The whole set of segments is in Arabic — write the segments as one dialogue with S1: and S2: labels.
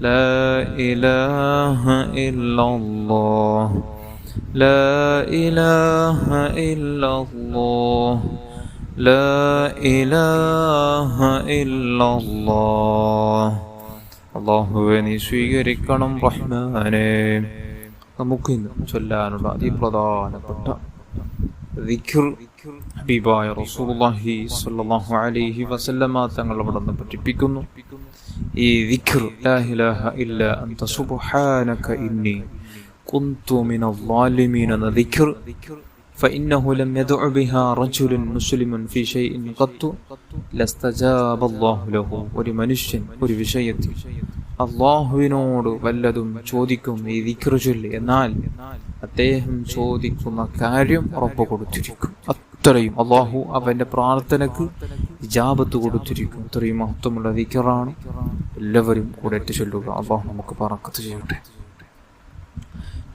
S1: لا إله إلا الله لا إله إلا الله لا إله إلا الله അല്ലാഹുവേ നീ സ്വീകരിക്കണം റഹ്മാനേ. നമുക്കിന്ന് ചൊല്ലാനുള്ള അതിപ്രധാനപ്പെട്ട ദിക്ർ ഹബീബായ റസൂലുള്ളാഹി സ്വല്ലല്ലാഹു അലൈഹി വസല്ലമ തങ്ങൾ അവിടെ നിന്ന് പഠിപ്പിക്കുന്നു. ഈ ദിക്ർ ലാ ഇലാഹ ഇല്ലാ അൻത സുബ്ഹാനക ഇന്നി കുന്തു മിനൽ ളാലിമീൻ എന്ന ദിക്ർ فإنه لم يدع بها رجل مسلم في شيء قط لاستجاب الله له. ഒരു മനുഷ്യൻ ഒരു വിഷയത്തിൽ അല്ലാഹുവിനോട് വല്ലതും ചോദിക്കും ഈ ദിക്ർ ചൊല്ലി, എന്നാൽ അദ്ദേഹം ചോദിക്കുന്ന കാര്യം ഉറപ്പ് കൊടുത്തിരിക്കും. അത്രയും അല്ലാഹു അവന്റെ പ്രാർത്ഥനക്ക് ഇജാബത്ത് കൊടുത്തിരിക്കും. അത്രയും മഹത്വമുള്ള ദിക്റാണ്. എല്ലാവരും കൂടെ ചൊല്ലുക. അല്ലാഹു നമുക്ക് ബറക്കത്ത് ചെയ്യട്ടെ.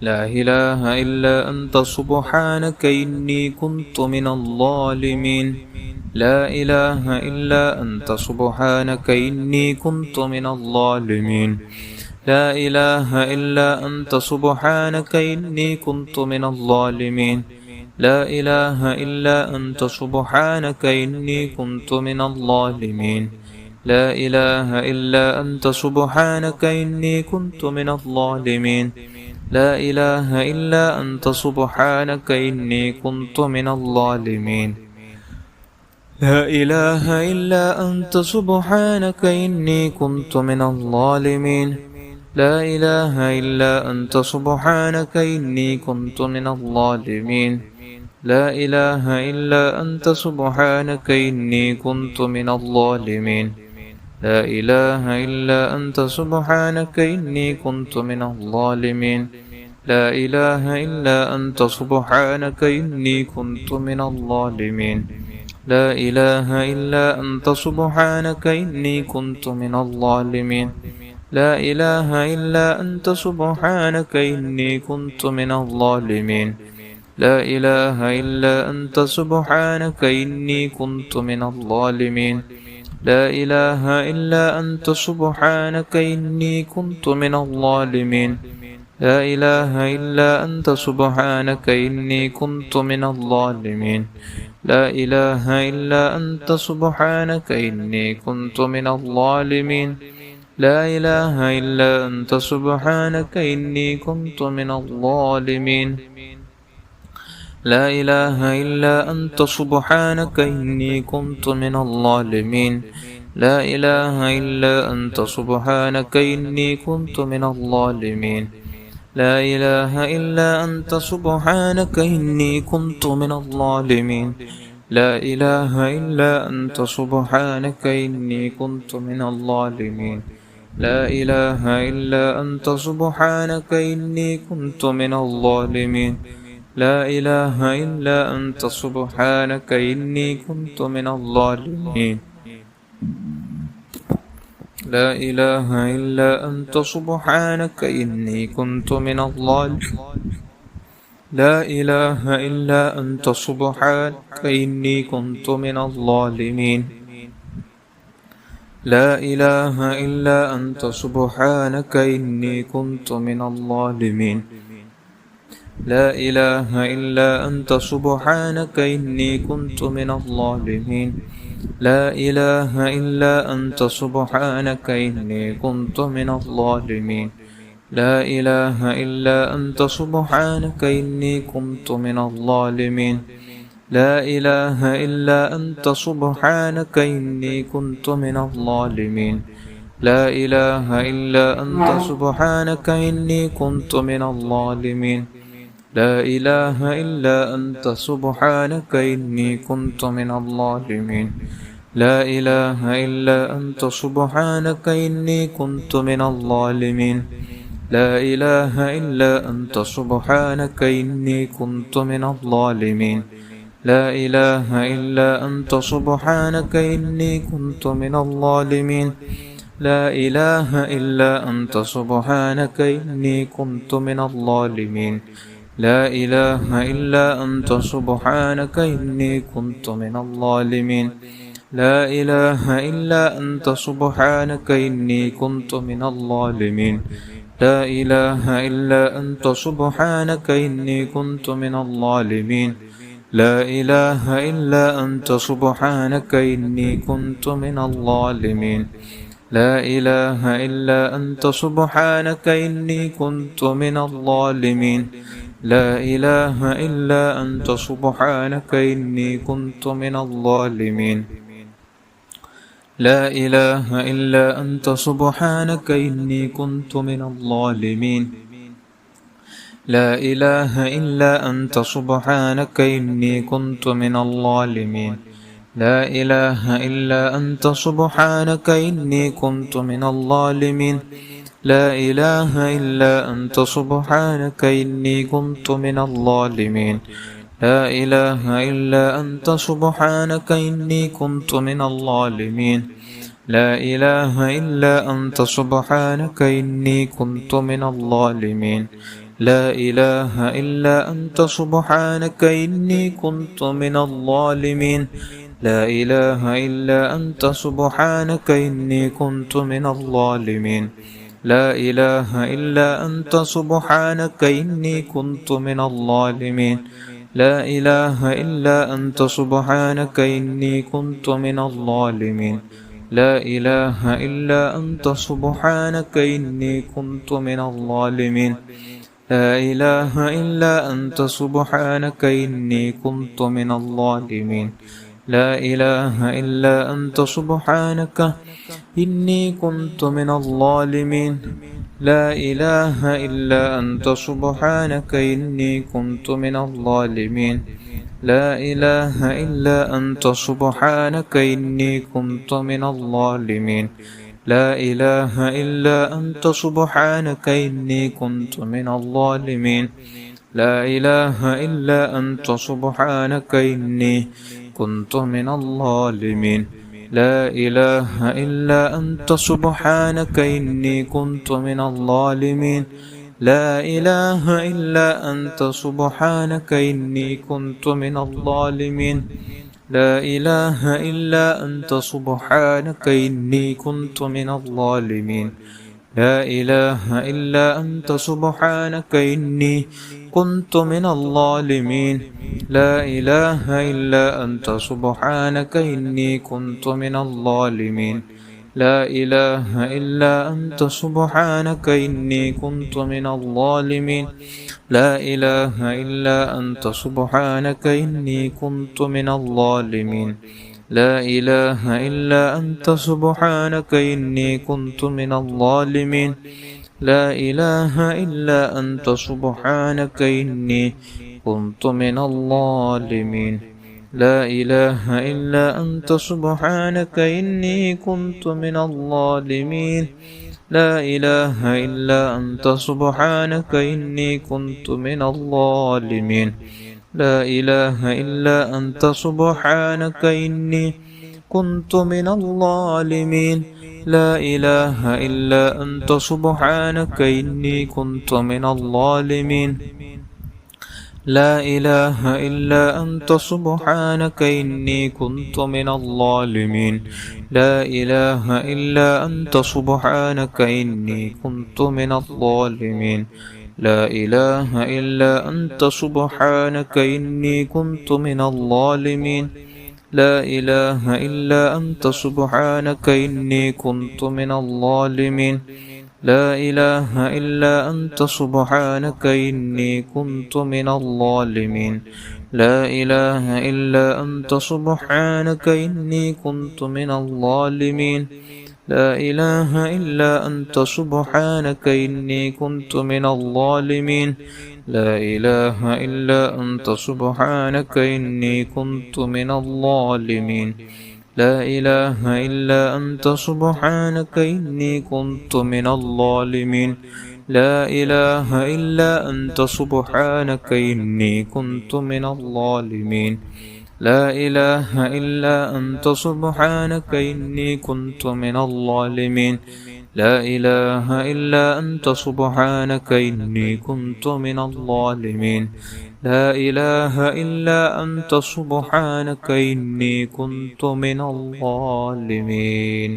S1: لا إله إلا أنت سبحانك إني كنت من الظالمين لا إله إلا أنت سبحانك إني كنت من الظالمين لا إله إلا أنت سبحانك إني كنت من الظالمين لا إله إلا أنت سبحانك إني كنت من الظالمين لا إله إلا أنت سبحانك إني كنت من الظالمين لا إله إلا أنت سبحانك إني كنت من الظالمين لا إله إلا أنت سبحانك إني كنت من الظالمين لا إله إلا أنت سبحانك إني كنت من الظالمين لا إله إلا أنت سبحانك إني كنت من الظالمين لا إله إلا أنت سبحانك إني كنت من الظالمين لا إله إلا أنت سبحانك إني كنت من الظالمين لا إله إلا أنت سبحانك إني كنت من الظالمين لا إله إلا أنت سبحانك إني كنت من الظالمين لا إله إلا أنت سبحانك إني كنت من الظالمين لا إله إلا أنت سبحانك إني كنت من الظالمين لا إله إلا أنت سبحانك إني كنت من الظالمين لا إله إلا أنت سبحانك إني كنت من الظالمين لا إله إلا أنت سبحانك إني كنت من الظالمين لا إله إلا أنت سبحانك إني كنت من الظالمين لا إله إلا أنت سبحانك إني كنت من الظالمين لا إله إلا أنت سبحانك إني كنت من الظالمين لا إله إلا أنت سبحانك إني كنت من الظالمين لا إله إلا أنت سبحانك إني كنت من الظالمين لا إله إلا أنت سبحانك إني كنت من الظالمين لا إله إلا أنت سبحانك إني كنت من الظالمين لا إله إلا أنت سبحانك إني كنت من الظالمين لا إله إلا أنت سبحانك إني كنت من الظالمين لا إله إلا أنت سبحانك إني كنت من الظالمين لا إله إلا أنت سبحانك إني كنت من الظالمين لا إله إلا أنت سبحانك إني كنت من الظالمين لا إله إلا أنت سبحانك إني كنت من الظالمين لا إله إلا أنت سبحانك إني كنت من الظالمين لا إله إلا أنت سبحانك إني كنت من الظالمين لا إله إلا أنت سبحانك إني كنت من الظالمين لا إله إلا أنت سبحانك إني كنت من الظالمين لا إله إلا أنت سبحانك إني كنت من الظالمين لا إله إلا أنت سبحانك إني كنت من الظالمين لا إله إلا أنت سبحانك إني كنت من الظالمين لا إله إلا أنت سبحانك إني كنت من الظالمين لا إله إلا أنت سبحانك إني كنت من الظالمين لا إله إلا أنت سبحانك إني كنت من الظالمين لا إله إلا أنت سبحانك إني كنت من الظالمين لا إله إلا أنت سبحانك إني كنت من الظالمين لا إله إلا أنت سبحانك إني كنت من الظالمين لا إله إلا أنت سبحانك إني كنت من الظالمين لا إله إلا أنت سبحانك إني كنت من الظالمين لا إله إلا أنت سبحانك إني كنت من الظالمين لا إله إلا أنت سبحانك إني كنت من الظالمين لا إله إلا أنت سبحانك إني كنت من الظالمين لا إله إلا أنت سبحانك إني كنت من الظالمين لا إله إلا أنت سبحانك إني كنت من الظالمين لا إله إلا أنت سبحانك إني كنت من الظالمين لا إله إلا أنت سبحانك إني كنت من الظالمين لا إله إلا أنت سبحانك إني كنت من الظالمين لا إله إلا أنت سبحانك إني كنت من الظالمين لا إله إلا أنت سبحانك إني كنت من الظالمين لا إله إلا أنت سبحانك إني كنت من الظالمين لا إله إلا أنت سبحانك إني كنت من الظالمين لا إله إلا أنت سبحانك إني كنت من الظالمين لا إله إلا أنت سبحانك إني كنت من الظالمين لا إله إلا أنت سبحانك إني كنت من الظالمين لا إله إلا أنت سبحانك إني كنت من الظالمين لا إله إلا أنت سبحانك إني كنت من الظالمين لا إله إلا أنت سبحانك إني كنت من الظالمين لا إله إلا أنت سبحانك إني كنت من الظالمين لا إله إلا أنت سبحانك إني كنت من الظالمين لا إله إلا أنت سبحانك إني كنت من الظالمين لا إله إلا أنت سبحانك إني كنت من الظالمين لا إله إلا أنت سبحانك إني كنت من الظالمين لا إله إلا أنت سبحانك إني كنت من الظالمين لا إله إلا أنت سبحانك إني كنت من الظالمين لا إله إلا أنت سبحانك إني كنت من الظالمين لا إله إلا أنت سبحانك إني كنت من الظالمين لا إله إلا أنت سبحانك إني كنت من الظالمين لا إله إلا أنت سبحانك إني كنت من الظالمين لا إله إلا أنت سبحانك إني كنت من الظالمين لا إله إلا أنت سبحانك إني كنت من الظالمين لا إله إلا أنت سبحانك إني كنت من الظالمين لا إله إلا أنت سبحانك إني كنت من الظالمين لا إله إلا أنت سبحانك إني كنت من الظالمين لا إله إلا أنت سبحانك إني كنت من الظالمين لا إله إلا أنت سبحانك إني كنت من الظالمين لا إله إلا أنت سبحانك إني كنت من الظالمين لا إله إلا أنت سبحانك إني كنت من الظالمين لا إله إلا أنت سبحانك إني كنت من الظالمين لا إله إلا أنت سبحانك إني كنت من الظالمين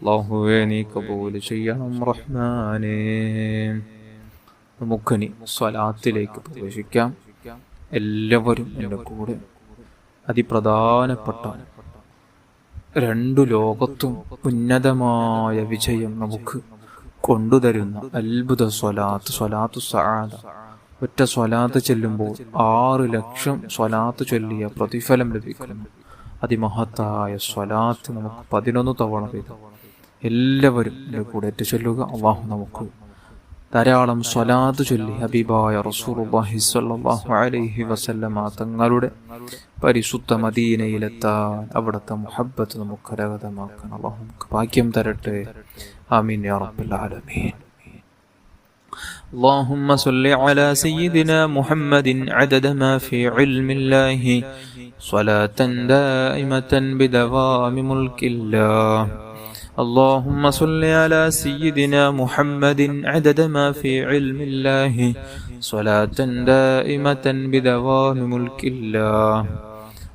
S1: അല്ലാഹുവേ നീ കബൂൽ ചെയ്യണം റഹ്മാനേ. നമുക്കിനി സ്വലാത്തിലേക്ക് പ്രവേശിക്കാം. എല്ലാവരും എൻ്റെ കൂടെ അതിപ്രധാനപ്പെട്ട രണ്ടു ലോകത്തും ഉന്നതമായ വിജയം നമുക്ക് കൊണ്ടുതരുന്ന അത്ഭുത സ്വലാത്ത് സആദ. ഒറ്റ സ്വലാത്ത് ചെല്ലുമ്പോൾ 6 ലക്ഷം സ്വലാത്ത് ചൊല്ലിയ പ്രതിഫലം ലഭിക്കുന്നു. അതിമഹത്തായ സ്വലാത്ത് നമുക്ക് 11 തവണ ചെയ്തു. എല്ലാവരും എൻ്റെ കൂടെ ചൊല്ലുക. അല്ലാഹു നമുക്ക് ധാരാളം സ്വലാത്ത് ചൊല്ലി ഹബീബായ റസൂലുള്ളാഹി സ്വല്ലല്ലാഹു അലൈഹി വസല്ലമ തങ്ങളുടെ പരിശുദ്ധ മദീനയിലെത്താൻ അവിടുത്തെ മുഹബ്ബത്ത് നമുക്ക് കരഗതമാക്കാൻ അല്ലാഹു നമുക്ക് ഭാഗ്യം തരട്ടെ. ആമീൻ യാ റബ്ബൽ ആലമീൻ. اللهم صل على سيدنا محمد عدد ما في علم الله صلاة دائمة بدوام ملك الله. اللهم صل على سيدنا محمد عدد ما في علم الله صلاة دائمة بدوام ملك الله.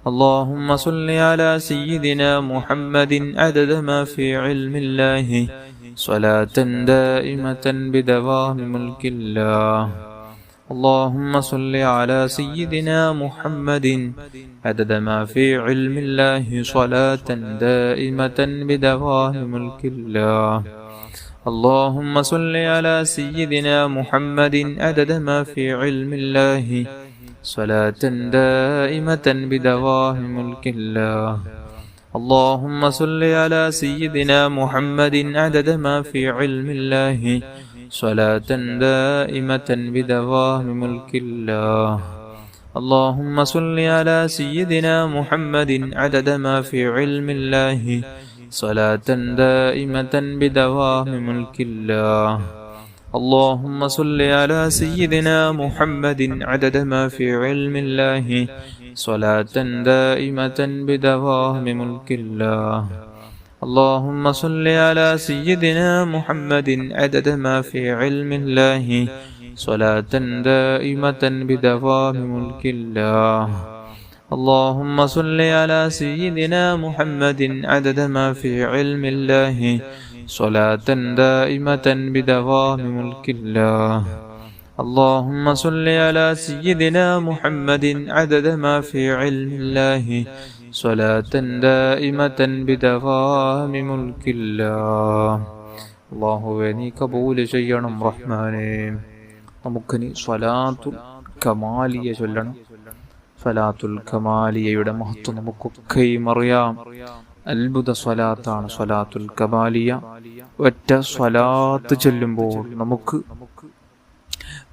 S1: اللهم صل على سيدنا محمد عدد ما في علم الله صلاة دائمة بدوام ملك الله. اللهم صل على سيدنا محمد عدد ما في علم الله صلاة دائمة بدوام ملك الله. اللهم صل على سيدنا محمد عدد ما في علم الله صلاة دائمة بدوام ملك الله. اللهم صل على سيدنا محمد عدد ما في علم الله صلاة دائمة بدوام ملك الله. اللهم صل على سيدنا محمد عدد ما في علم الله صلاة دائمة بدوام ملك الله. اللهم صل على سيدنا محمد عدد ما في علم الله صلاة دائمة بدوام ملك الله. اللهم صل على سيدنا محمد عدد ما في علم الله صلاة دائمة بدوام ملك الله. اللهم صل على سيدنا محمد عدد ما في علم الله صلاة دائمة بدوام ملك الله. اللهم صل على سيدنا محمد عدد ما في علم الله صلاة دائمة بدوام ملك الله. അല്ലാഹുവേ നീ കബൂൽ ചെയ്യണം റഹ്മാനേ. നമുക്കിനി സ്വലാത്തുൽ കമാലിയ ചൊല്ലണം. സ്വലാത്തുൽ കമാലിയയുടെ മഹത്വം നമുക്കൊക്കെയും അറിയാം. അത്ഭുത സ്വലാത്താണ് സ്വലാത്തുൽ കമാലിയ. ഒറ്റ സ്വലാത്ത് ചൊല്ലുമ്പോൾ നമുക്ക്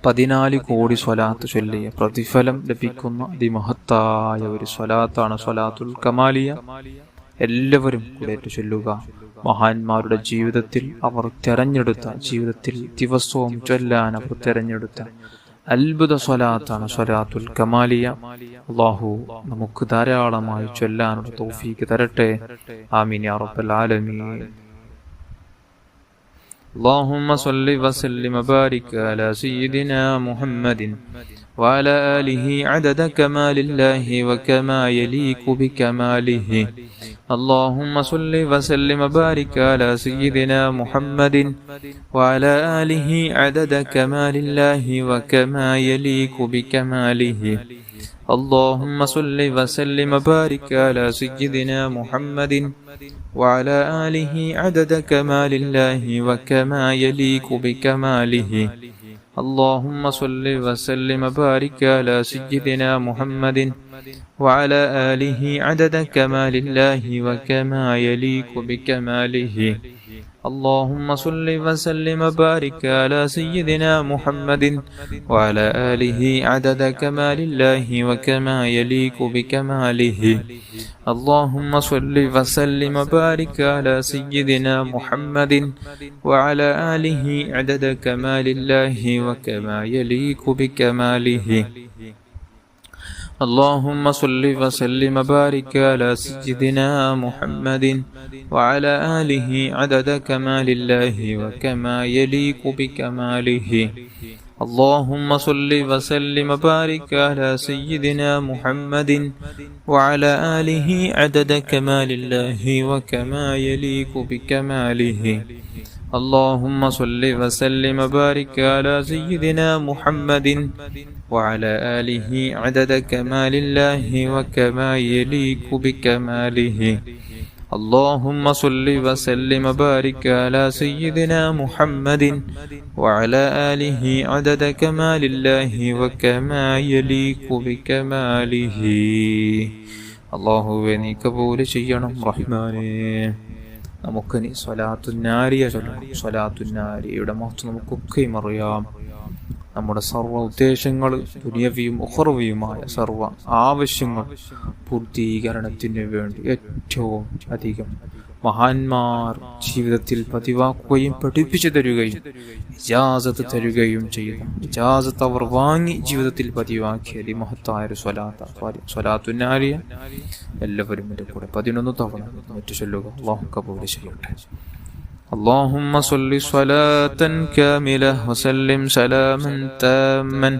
S1: 14 കോടി സ്വലാത്ത് ചൊല്ലിയ പ്രതിഫലം ലഭിക്കുന്ന അതിമഹത്തായ ഒരു സ്വലാത്താണ് സ്വലാത്തുൽ കമാലിയ. എല്ലാവരും കൂടെ ചൊല്ലുക. മഹാന്മാരുടെ ജീവിതത്തിൽ അവർ തെരഞ്ഞെടുത്ത, ജീവിതത്തിൽ ദിവസവും ചൊല്ലാൻ അവർ തെരഞ്ഞെടുത്ത അത്ഭുത സ്വലാത്താണ് സ്വലാത്തുൽ കമാലിയ. അല്ലാഹു നമുക്ക് ധാരാളമായി ചൊല്ലാനുള്ള തൗഫീഖ് തരട്ടെ. ആമീൻ യാ റബ്ബൽ ആലമീൻ. اللهم صل وسلم وبارك على سيدنا محمد وعلى آله عدد كمال الله وكما يليق بكماله. اللهم صل وسلم وبارك على سيدنا محمد وعلى آله عدد كمال الله وكما يليق بكماله. اللهم صل وسلم وبارك على سيدنا محمد وعلى آله عدد كمال الله وكما يليق بكماله. اللهم صل وسلم وبارك على سيدنا محمد وعلى آله عدد كمال الله وكما يليق بكماله. اللهم صل وسلم وبارك على سيدنا محمد وعلى آله عدد كمال الله وكما يليق بكماله. اللهم صل وسلم وبارك على سيدنا محمد وعلى آله عدد كمال الله وكما يليق بكماله. اللهم صل وسلم وبارك على سيدنا محمد وعلى آله عدد كمال الله وكما يليق بكماله. اللهم صل وسلم وبارك على سيدنا محمد وعلى آله عدد كمال الله وكما يليق بكماله. اللهم صل وسلم وبارك على سيدنا محمد وعلى آله عدد كمال الله وكما يليق بكماله. اللهم صل وسلم وبارك على سيدنا محمد وعلى آله عدد كمال الله وكما يليق بكماله. അല്ലാഹുവേ നീ കബൂൽ ചെയ്യണം റഹ്മാനേ. നമുക്കിനി സ്വലാത്തുന്നാരിയ ചൊല്ലണം. സ്വലാത്തുന്നാരിയുടെ മഹത്വം നമുക്കൊക്കെയും അറിയാം. നമ്മുടെ സർവ്വ ഉദ്ദേശങ്ങൾ ദുനിയവിയും ഉഖറവിയുമായ സർവ്വ ആവശ്യങ്ങൾ പൂർത്തീകരണത്തിന് വേണ്ടി ഏറ്റവും അധികം മഹാന്മാർ ജീവിതത്തിൽ പതിവാക്കുകയും പഠിപ്പിച്ചു തരികയും ഇജാസത്ത് തരികയും ചെയ്ത ഇജാസത്ത് അവർ വാങ്ങി ജീവിതത്തിൽ പതിവാക്കിയ മഹത്തായ ഒരു സ്വലാത്തുന്നാരിയ എല്ലാവരും എൻ്റെ കൂടെ 11 തവണ മറ്റു ചൊല്ലുക. അല്ലാഹു കബൂൽ ചെയ്യട്ടെ. اللهم صل صلاة كاملة وسلم سلاما تاما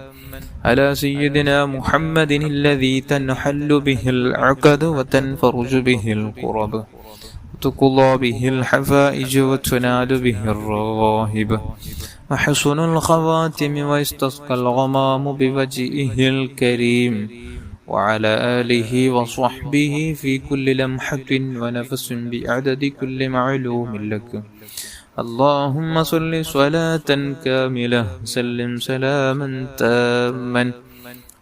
S1: على سيدنا محمد الذي تنحل به العقد وتنفرج به الكرب وتقضى به الحفائج وتنال به الرغائب وحسن الخواتم ويستسقى الغمام بوجهه الكريم وعلى آله وصحبه في كل لمحة ونفس بعدد كل معلوم لك. اللهم صل صلاة كاملة وسلم سلاما تاما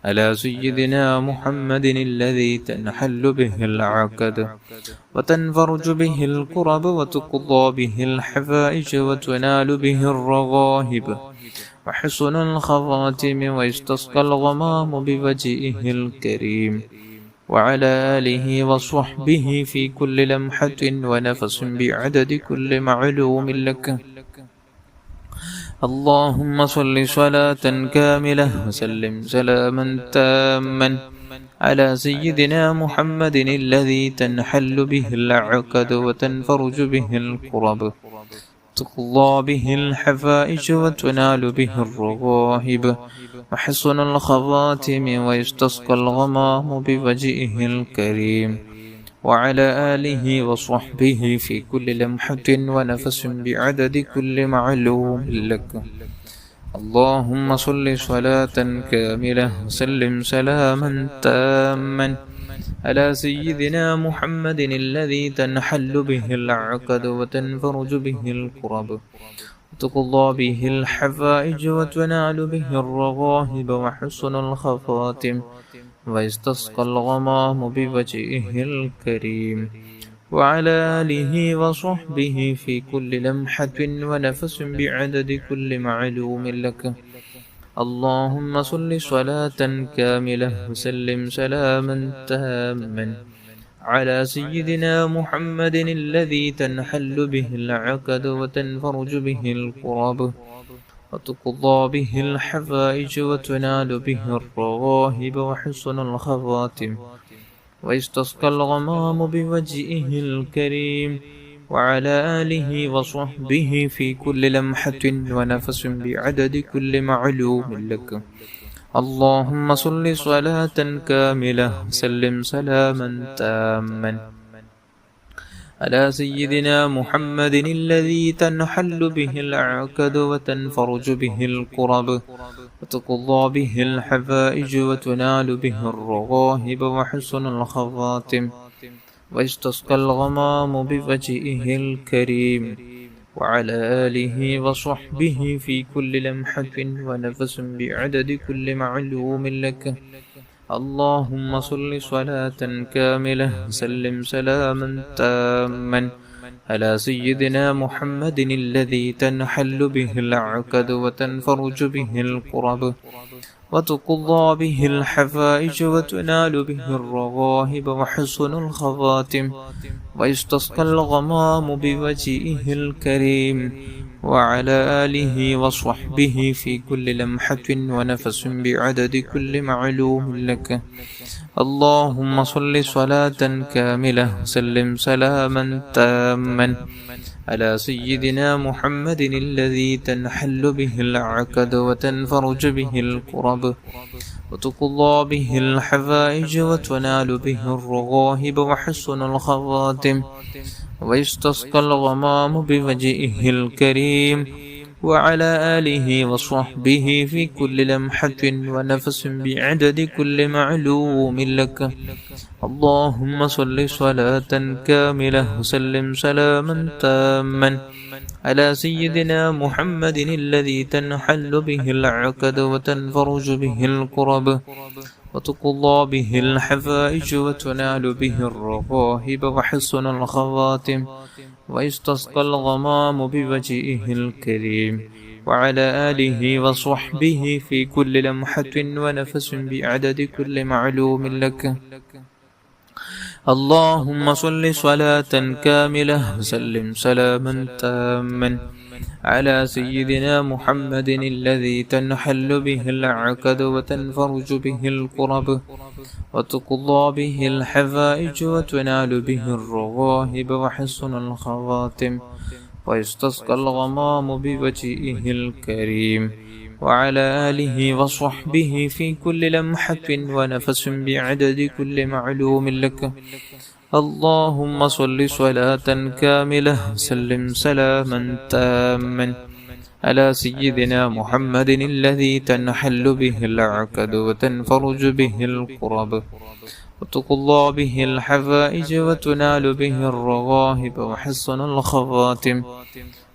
S1: على سيدنا محمد الذي تنحل به العقد وتنفرج به الكرب وتقضى به الحفائج وتنال به الرغائب وحسن الخواتم ويستسقى الغمام بوجهه الكريم وعلى آله وصحبه في كل لمحة ونفس بعدد كل معلوم لك. اللهم صل صلاة كاملة وسلم سلاما تاما على سيدنا محمد الذي تنحل به العقد وتنفرج به الكرب تقضى به الحفائج وتنال به الرغائب وحسن الخواتم ويستسقى الغمام بوجهه الكريم وعلى آله وصحبه في كل لمحة ونفس بعدد كل معلوم لك. اللهم صل صلاة كاملة وسلم سلاما تاما على سيدنا محمد الذي تنحل به العقد وتنفرج به الكرب وتقضى به الحفائج وتنال به الرغائب وحسن الخواتم ويستسقى الغمام بوجهه الكريم وعلى آله وصحبه في كل لمحة ونفس بعدد كل معلوم لك. اللهم صل صلاة كاملة وسلم سلاما تاما على سيدنا محمد الذي تنحل به العقد وتنفرج به الكرب وتقضى به الحفائج وتنال به الرغائب وحسن الخواتم ويستسقى الغمام بوجهه الكريم وعلى آله وصحبه في كل لمحة ونفس بعدد كل معلوم لك. اللهم صل صلاة كاملة وسلم سلاما تاما على سيدنا محمد الذي تنحل به العقد وتنفرج به الكرب وتقضى به الحفائج وتنال به الرغائب وحسن الخواتم ويستسقى الغمام بوجهه الكريم وعلى آله وصحبه في كل لمحة ونفس بعدد كل معلوم لك. اللهم صل صلاة كاملة وسلم سلاما تاما على سيدنا محمد الذي تنحل به العقد وتنفرج به الكرب وتقضى به الحفائج وتنال به الرغائب وحسن الخواتم ويستسقى الغمام بوجهه الكريم وعلى آله وصحبه في كل لمحة ونفس بعدد كل معلوم لك. اللهم صل صلاة كاملة وسلم سلاما تاما على سيدنا محمد الذي تنحل به العقد وتنفرج به الكرب وتقضى به الحوائج وتنال به الرغائب وحسن الخواتم ويستسقى الغمام بوجهه الكريم وعلى آله وصحبه في كل لمحة ونفس بعدد كل معلوم لك. اللهم صل صلاة كاملة وسلم سلاما تاما على سيدنا محمد الذي تنحل به العقد وتنفرج به الكرب وتقضى به الحوائج وتنال به الرغائب وحسن الخواتم ويستسقى الغمام بوجهه الكريم وعلى آله وصحبه في كل لمحة ونفس بعدد كل معلوم لك. اللهم صل صلاة كاملة وسلم سلاما تاما على سيدنا محمد الذي تنحل به العقد وتنفرج به الكرب وتقضى به الحوائج وتنال به الرغائب وحسن الخواتم ويستسقى الغمام بوجهه الكريم وعلى آله وصحبه في كل لمحة ونفس بعدد كل معلوم لك. اللهم صل صلاة كاملة وسلم سلاما تاما على سيدنا محمد الذي تنحل به العقد وتنفرج به الكرب وتقضى به الحوائج وتنال به الرغائب وحسن الخواتم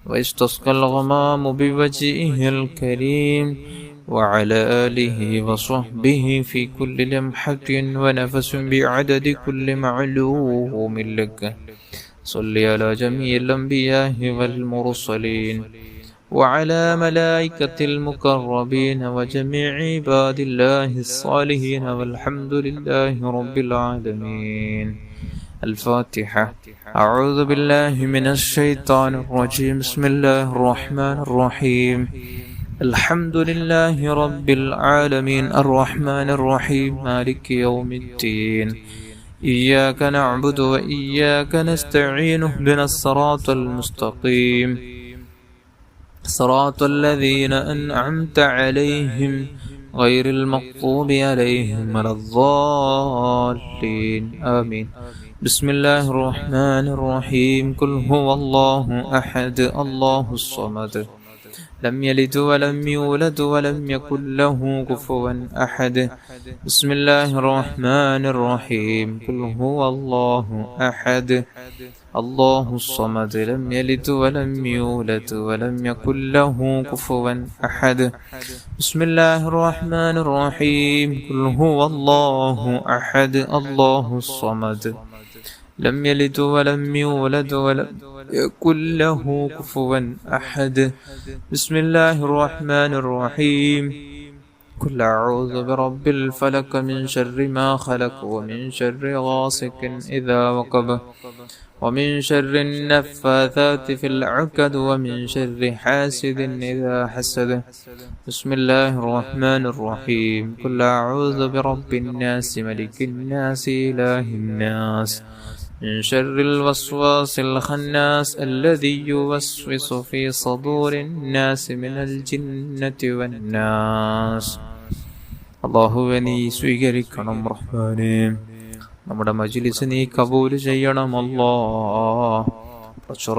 S1: ويستسقى الغمام بوجهه الكريم وعلى آله وصحبه في كل لمحة ونفس بعدد كل معلوم لك. صل على جميع الأنبياء والمرسلين وعلى ملائكة المقربين وجميع عباد الله الصالحين والحمد لله رب العالمين. الفاتحة. أعوذ بالله من الشيطان الرجيم. بسم الله الرحمن الرحيم. الحمد لله رب العالمين الرحمن الرحيم مالك يوم الدين. إياك نعبد وإياك نستعين اهدنا الصراط المستقيم صراط الذين أنعمت عليهم غير المغضوب عليهم ولا الضالين آمين. بسم الله الرحمن الرحيم. قل هو الله أحد الله الصمد لم يلد ولم يولد ولم يكن له كفوا أحد. بسم الله الرحمن الرحيم. قل هو الله أحد الله الصمد لم يلد ولم يولد ولم يكن له كفوا أحد. بسم الله الرحمن الرحيم. قل هو الله أحد الله الصمد لم يلد ولم يولد ولم يكن له كفوا أحد. بسم الله الرحمن الرحيم. قل أعوذ برب الفلق من شر ما خلق ومن شر غاسق إذا وقب ومن شر النفاثات في العقد ومن شر حاسد إذا حسد. بسم الله الرحمن الرحيم. قل أعوذ برب الناس ملك الناس إله الناس من شر الوسواس الخناس الذي يوسوس في صدور الناس من الجنة والناس. അല്ലാഹുവേ നീ സ്വീകരിക്കണം റഹ്മാനേ. നമ്മുടെ മജ്ലിസ് നീ കബൂൽ ചെയ്യണം അല്ലാഹ്.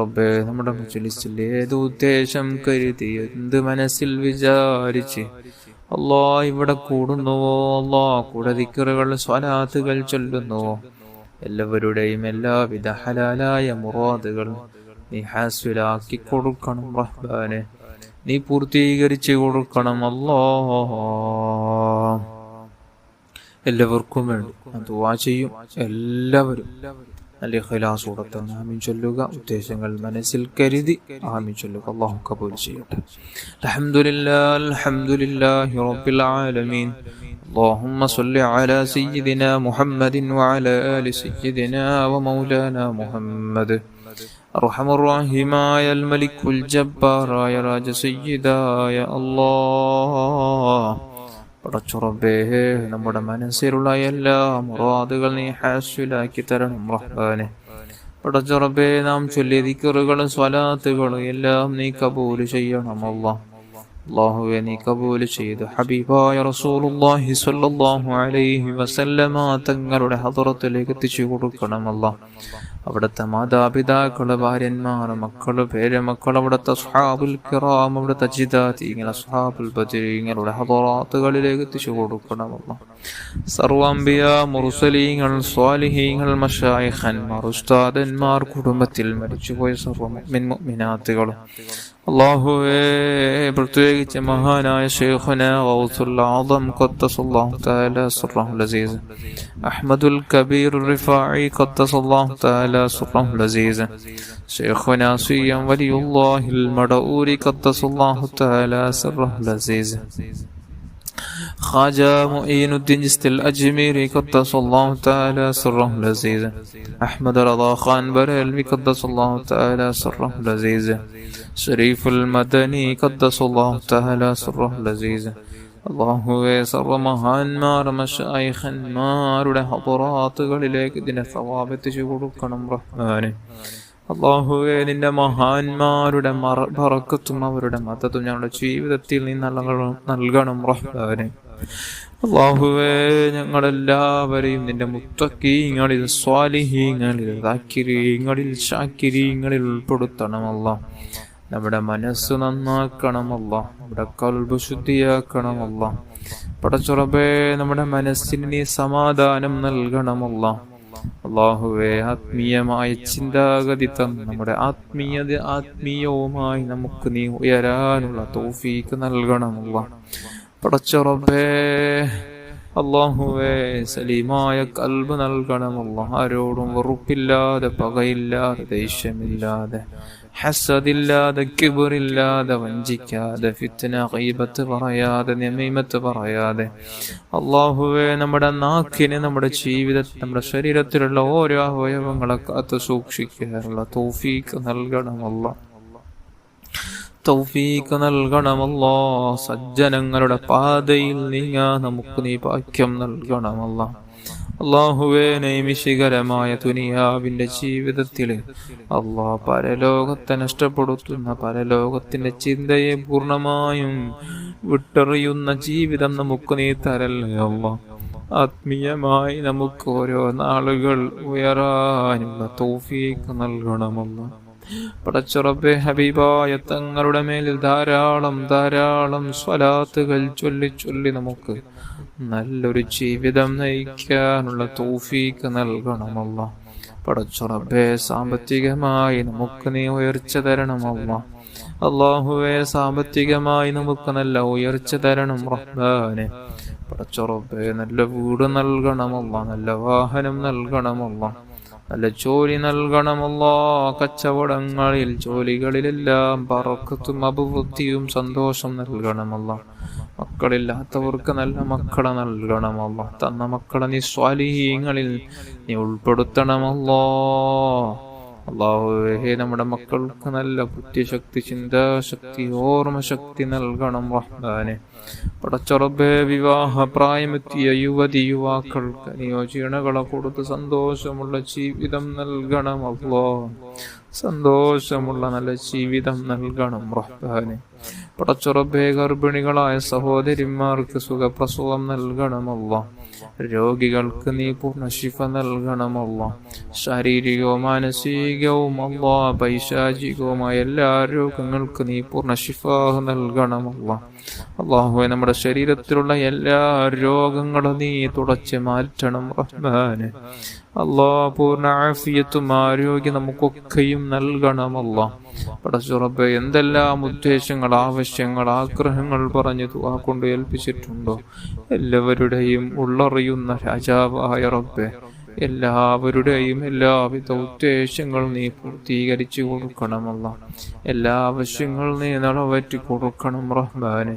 S1: റബ്ബേ, നമ്മുടെ മജ്ലിസിൽ ഏത് ഉദ്ദേശം കരുതി എന്ത് മനസ്സിൽ വിചാരിച്ച് അല്ലാഹ് ഇവിടെ കൂടുന്നുവോ, അല്ലാഹ് കൂടെ ദിക്റുകൾ സ്വലാത്തുകൾ ചൊല്ലുന്നുവോ, എല്ലാവരുടെയും എല്ലാവിധ ഹലാലായ മുറാദുകൾ നീ ഹാസിലാക്കി കൊടുക്കണം റഹ്മാനേ. നീ പൂർത്തീകരിച്ചു കൊടുക്കണം അല്ലാഹ്. എല്ലാവർക്കും വേണ്ടി ദുആ ചെയ്യും. എല്ലാവരും നല്ല ഇഖ്ലാസോടെ തന്നെ ആമീൻ ചൊല്ലുക. ഉദ്ദേശങ്ങൾ മനസ്സിൽ കരുതി ആമീൻ ചൊല്ലുക. അല്ലാഹു കബൂൽ ചെയ്യട്ടെ. അൽഹംദുലില്ലാഹി റബ്ബിൽ ആലമീൻ. اللهم صل على سيدنا محمد وعلى آل سيدنا ومولانا محمد. അർഹമുർ-റഹീമായ അൽ-മലിക്കുൽ ജബ്ബാറായ രാജസയ്യിദായ അല്ലാഹ്, പടച്ചുറബേ നമ്മുടെ മനസ്സിലുള്ള എല്ലാ മുറാദുകൾ നീ ഹാസിലാക്കി തരണം റഹ്മാനെ. പടച്ചുറബേ നാം ചൊല്ലിയ ദിക്റുകളും സ്വലാത്തുകളും എല്ലാം നീ കബൂൽ ചെയ്യണം അല്ലാഹ്. അല്ലാഹുവേ നീ കബൂൽ ചെയ്ത് ഹബീബായ റസൂലുള്ളാഹി സ്വല്ലല്ലാഹു അലൈഹി വസല്ലമ തങ്ങളുടെ ഹദറത്തിലേക്ക് എത്തിച്ചു കൊടുക്കണം അല്ലാഹ്. അവിടുത്തെ മാതാപിതാക്കള്, ഭാര്യന്മാർ, മക്കള്, പേരമക്കൾ, അവിടുത്തെ അസ്ഹാബുൽ കിറാം, അവിടുത്തെ ജിദാതീങ്ങൾ, അസ്ഹാബുൽ ബദരീങ്ങളുടെ ഹദറാത്തുകളിലേക്ക് എത്തിച്ചു കൊടുക്കണം അല്ലാഹ്. സർവ്വ അംബിയാ, മുർസലീങ്ങൾ, സ്വാലിഹീങ്ങൾ, മശായിഖന്മാർ, ഉസ്താദന്മാർ, കുടുംബത്തിൽ മരിച്ചുപോയ സർവ്വ മുഅ്മിൻ മുഅ്മിനാത്തുകളും അല്ലാഹുവേ പ്രത്യേകിച്ച് മഹാനായ ശൈഖുനാ ഗൗസുൽ ആദം ഖദ്ദസല്ലാഹു തആല സിർറഹുൽ അസീസ് അഹ്മദുൽ കബീർ റിഫാഇ ഖദ്ദസല്ലാഹു തആല സിർറഹുൽ അസീസ് ശൈഖുനാ സിയം വലിയുല്ലാഹിൽ മദഊരി ഖദ്ദസല്ലാഹു തആല സിർറഹുൽ അസീസ് ഖാജ മുഈനുദ്ദീൻ ചിസ്തി അജ്മീരി ഖദ്ദസല്ലാഹു തആല സിർറഹുൽ അസീസ് അഹ്മദ് റളാ ഖാൻ ബറൽവി ഖദ്ദസല്ലാഹു തആല സിർറഹുൽ അസീസ് ഷരീഫുൽ മദനി ഖദ്ദസല്ലാഹു തആല സിർറഹുൽ അസീസ്. അല്ലാഹുവേ സർവ്വ മഹാന്മാർ, മശായിഖന്മാരുടെ ഹദറാത്തുകളിലേക്ക് ഇതിനെ സവാബ് എത്തിച്ചു കൊടുക്കണം റഹ്മാനെ. അല്ലാഹുവേ നിന്റെ മഹാന്മാരുടെ ബറക്കത്തും അവരുടെ മദതും ഞങ്ങളുടെ ജീവിതത്തിൽ നീ നൽകണം റഹ്മാനെ. അല്ലാഹുവേ ഞങ്ങളെല്ലാവരെയും നിന്റെ മുത്തഖീങ്ങളിൽ, സ്വാലിഹീങ്ങളിൽ, ദാക്കിരീങ്ങളിൽ, ശാക്കിരീങ്ങളിൽ ഉൾപ്പെടുത്തണം അല്ലാഹ്. നമ്മുടെ മനസ്സ് നന്നാക്കണം അല്ലാഹ്. നമ്മുടെ ഖൽബ് ശുദ്ധിയാക്കണം അല്ലാഹ്. പടച്ചുറബേ നമ്മുടെ മനസ്സിന് നീ സമാധാനം നൽകണം അല്ലാഹ്. അല്ലാഹുവേ ആത്മീയമായ ചിന്താഗതി തന്ന് നമ്മുടെ ആത്മീയവുമായി നമുക്ക് നീ ഉയരാനുള്ള തൗഫീക്ക് നൽകണം അല്ലാഹ്. പടച്ചുറബേ അല്ലാഹുവേ സലീമായ ഖൽബ് നൽകണം അല്ലാഹ്. ആരോടും വെറുപ്പില്ലാതെ, പകയില്ലാതെ, ദേഷ്യമില്ലാതെ, ഹസദില്ലാതെ, കിബറില്ലാതെ, വഞ്ചിക്കാതെ, ഫിത്ന ഗീബത്ത് പറയാതെ, നമീമത്ത് പറയാതെ അല്ലാഹുവേ നമ്മുടെ നാക്കിനെ, നമ്മുടെ ജീവിതത്തിൽ, നമ്മുടെ ശരീരത്തിലുള്ള ഓരോ അവയവങ്ങളെ കാത്തു സൂക്ഷിക്കാനുള്ള തൗഫീക്ക് നൽകണം അല്ലാഹ്. തൗഫീക്ക് നൽകണമല്ലോ. സജ്ജനങ്ങളുടെ പാതയിൽ നീങ്ങാൻ നമുക്ക് നീ ഭാഗ്യം നൽകണമല്ലോ. അല്ലാഹുവേ നൈമിഷികരമായ ദുനിയാവിന്റെ ജീവിതത്തിൽ അല്ലാഹ് പരലോകത്തെ നഷ്ടപ്പെടുത്തുന്ന, പരലോകത്തിന്റെ ചിന്തയെ പൂർണ്ണമായും വിട്ടെറിയുന്ന ജീവിതം നമുക്ക് നീ തരല്ലേ അല്ലാഹ്. ആത്മീയമായി നമുക്ക് ഓരോ നാളുകൾ ഉയരാനുള്ള തൗഫീക്ക് നൽകണമല്ലോ. പടച്ചുറബേ ഹബീബായ തങ്ങളുടെ മേലിൽ ധാരാളം സ്വലാത്തുകൾ ചൊല്ലി നമുക്ക് നല്ലൊരു ജീവിതം നയിക്കാനുള്ള തൗഫീക്ക് നൽകണമല്ലോ. പടച്ചുറബേ സാമ്പത്തികമായി നമുക്ക് നീ ഉയർച്ച തരണമല്ലോ. അല്ലാഹുവേ സാമ്പത്തികമായി നമുക്ക് നല്ല ഉയർച്ച തരണം റഹ്മാനെ. പടച്ചുറബേ നല്ല വീട് നൽകണമല്ലോ, നല്ല വാഹനം നൽകണമല്ലോ, നല്ല ജോലി നൽകണമല്ലോ. കച്ചവടങ്ങളിൽ, ജോലികളിലെല്ലാം ബറക്കത്തും അഭിവൃദ്ധിയും സന്തോഷം നൽകണമല്ലോ. മക്കളില്ലാത്തവർക്ക് നല്ല മക്കളെ നൽകണമല്ലോ. തന്ന മക്കളെ നീ സ്വാലിഹീങ്ങളിൽ നീ ഉൾപ്പെടുത്തണമല്ലോ. അല്ലാഹുവേ നമ്മുടെ മക്കൾക്ക് നല്ല ബുദ്ധിശക്തി, ചിന്താശക്തി, ഓർമ്മശക്തി നൽകണം റഹ്മാനെ. പടച്ചുറബേ വിവാഹ പ്രായമെത്തിയ യുവതി-യുവാക്കൾക്ക് അനുയോജ്യണകളെ കൊടുത്ത് സന്തോഷമുള്ള ജീവിതം നൽകണം അല്ലാഹ്. സന്തോഷമുള്ള നല്ല ജീവിതം നൽകണം റഹ്മാനെ. പടച്ചുറബേ ഗർഭിണികളായ സഹോദരിമാർക്ക് സുഖപ്രസവം നൽകണമല്ലോ. രോഗികൾക്ക് നീ പൂർണ്ണ ശിഫ നൽകണമല്ലോ. ശാരീരികവും മാനസികവും പൈശാചികവുമായ എല്ലാ രോഗങ്ങൾക്ക് നീ പൂർണ്ണ ശിഫ നൽകണമല്ലോ. അല്ലാഹുവേ നമ്മുടെ ശരീരത്തിലുള്ള എല്ലാ രോഗങ്ങളും നീ തുടച്ച് മാറ്റണം റഹ്മാനെ. അല്ലാഹ് പൂർണ്ണ ആഫിയത്തും ആരോഗ്യം നമുക്കൊക്കെയും നൽകണമല്ലോ. പടച്ചുറബേ എന്തെല്ലാം ഉദ്ദേശങ്ങൾ, ആവശ്യങ്ങൾ, ആഗ്രഹങ്ങൾ പറഞ്ഞു ദുആ കൊണ്ട് ഏൽപ്പിച്ചിട്ടുണ്ടോ എല്ലാവരുടെയും ഉള്ളറിയുന്ന രാജാവായ റബ്ബേ എല്ലാവരുടെയും എല്ലാവിധ ഉദ്ദേശങ്ങളും നീ പൂർത്തീകരിച്ചു കൊടുക്കണമല്ല. എല്ലാ ആവശ്യങ്ങളും നീ നിറവേറ്റി കൊടുക്കണം റഹ്മാനെ.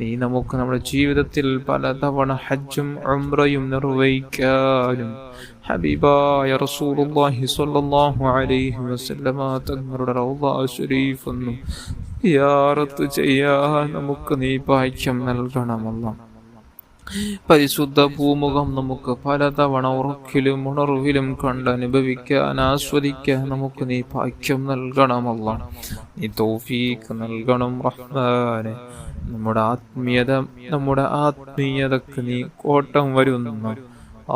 S1: നീ നമുക്ക് നമ്മുടെ ജീവിതത്തിൽ പലതവണ ഹജ്ജും ഉംറയും നിർവഹിക്കാനും ഹബീബായ റസൂലുള്ളാഹി സ്വല്ലല്ലാഹു അലൈഹി വസല്ലമ തങ്ങളുടെ റൗള ശരീഫ് ഒന്ന് സിയാറത്ത് ചെയ്യാൻ നമുക്ക് നീ ഭാഗ്യം നൽകണമല്ല. പരിശുദ്ധ ഭൂമുഖം നമുക്ക് പലതവണ ഉറക്കിലും ഉണർവിലും കണ്ടനുഭവിക്കാൻ ആസ്വദിക്കാൻ നമുക്ക് നീ ഭാഗ്യം നൽകണമല്ല. നീ തൗഫീഖ് നൽകണം റഹ്മാനെ. നമ്മുടെ ആത്മീയതക്ക് നീ കോട്ടം വരുന്നു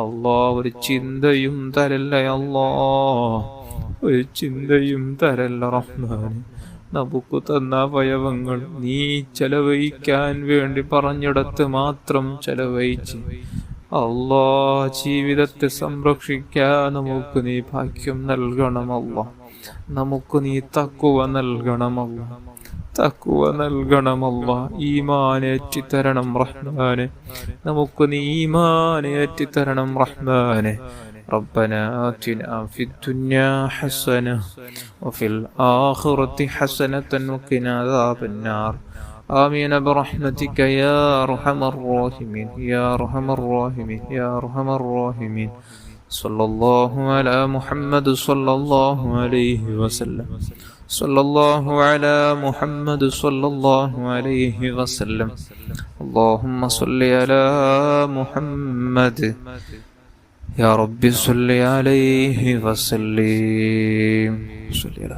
S1: അല്ലാ. ഒരു ചിന്തയും തരല്ല അല്ലാ, ഒരു ചിന്തയും തരല്ല റഹ്മാനെ. നമുക്ക് തന്ന അവയവങ്ങൾ നീ ചെലവഴിക്കാൻ വേണ്ടി പറഞ്ഞിടത്ത് മാത്രം ചെലവഴിച്ച് അല്ലാ ജീവിതത്തെ സംരക്ഷിക്കാൻ നമുക്ക് നീ ഭാഗ്യം നൽകണമല്ല. നമുക്ക് നീ തഖ്വ നൽകണമല്ല, തഖ്വ നൽകണമല്ല. ഈമാനേറ്റി തരണം റഹ്മാനെ. നമുക്ക് നീ ഈമാനേറ്റി തരണം റഹ്മാനെ. ربنا آتنا في الدنيا حسنة وفي الآخرة حسنة وقنا عذاب النار. آمين برحمتك يا أرحم الراحمين يا أرحم الراحمين يا أرحم الراحمين. صلى الله على محمد صلى الله عليه وسلم. صلى الله على محمد صلى الله عليه وسلم. اللهم صل على محمد يا رب صل عليه وسلم. صل على